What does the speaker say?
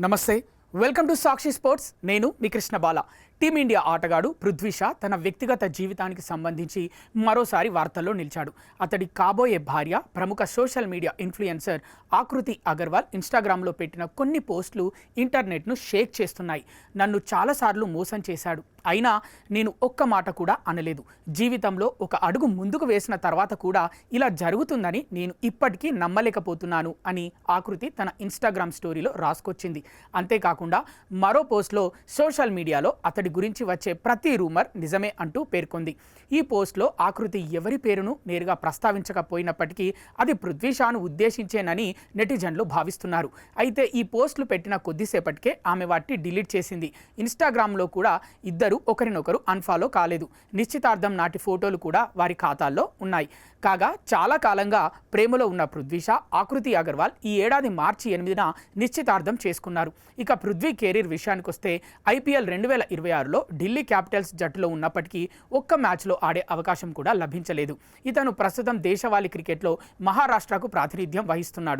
నమస్తే, welcome to Sakshi sports. నేను మీ కృష్ణ బాల. Team India ఆటగాడు పృథ్వీ షా తన వ్యక్తిగత జీవితానికి సంబంధించి మరోసారి వార్తల్లో నిలిచాడు. అతడి కాబోయే భార్య ప్రముఖ సోషల్ మీడియా ఇన్ఫ్లుయెన్సర్ ఆకృతి అగర్వాల్ ఇన్స్టాగ్రామ్లో పెట్టిన కొన్ని పోస్టులు ఇంటర్నెట్ను షేక్ చేస్తున్నాయి. నన్ను చాలాసార్లు మోసం చేశాడు, అయినా నేను ఒక్క మాట కూడా అనలేదు. జీవితంలో ఒక అడుగు ముందుకు వేసిన తర్వాత కూడా ఇలా జరుగుతుందని నేను ఇప్పటికీ నమ్మలేకపోతున్నాను అని ఆకృతి తన ఇన్స్టాగ్రామ్ స్టోరీలో రాసుకొచ్చింది. అంతేకాకుండా మరో పోస్ట్లో సోషల్ మీడియాలో అతడి గురించి వచ్చే ప్రతి రూమర్ నిజమే అంటూ పేర్కొంది. ఈ పోస్ట్లో ఆకృతి ఎవరి పేరును నేరుగా ప్రస్తావించకపోయినప్పటికీ అది పృథ్వీ షాను ఉద్దేశించేనని నెటిజన్లు భావిస్తున్నారు. అయితే ఈ పోస్టులు పెట్టిన కొద్దిసేపటికే ఆమె వాటిని డిలీట్ చేసింది. ఇన్స్టాగ్రామ్లో కూడా ఇద్దరు ఒకరినొకరు అన్ఫాలో కాలేదు. నిశ్చితార్థం నాటి ఫోటోలు కూడా వారి ఖాతాల్లో ఉన్నాయి. కాగా చాలా కాలంగా ప్రేమలో ఉన్న పృథ్వీ షా, ఆకృతి అగర్వాల్ ఈ ఏడాది మార్చి 8న నిశ్చితార్థం చేసుకున్నారు. ఇక పృథ్వీ కెరీర్ విషయానికి వస్తే IPL 2026లో ఢిల్లీ క్యాపిటల్స్ జట్టులో ఉన్నప్పటికీ ఒక్క మ్యాచ్లో ఆడే అవకాశం కూడా లభించలేదు. ఇతను ప్రస్తుతం దేశవాళీ క్రికెట్లో మహారాష్ట్రకు ప్రాతినిధ్యం వహిస్తున్నాడు.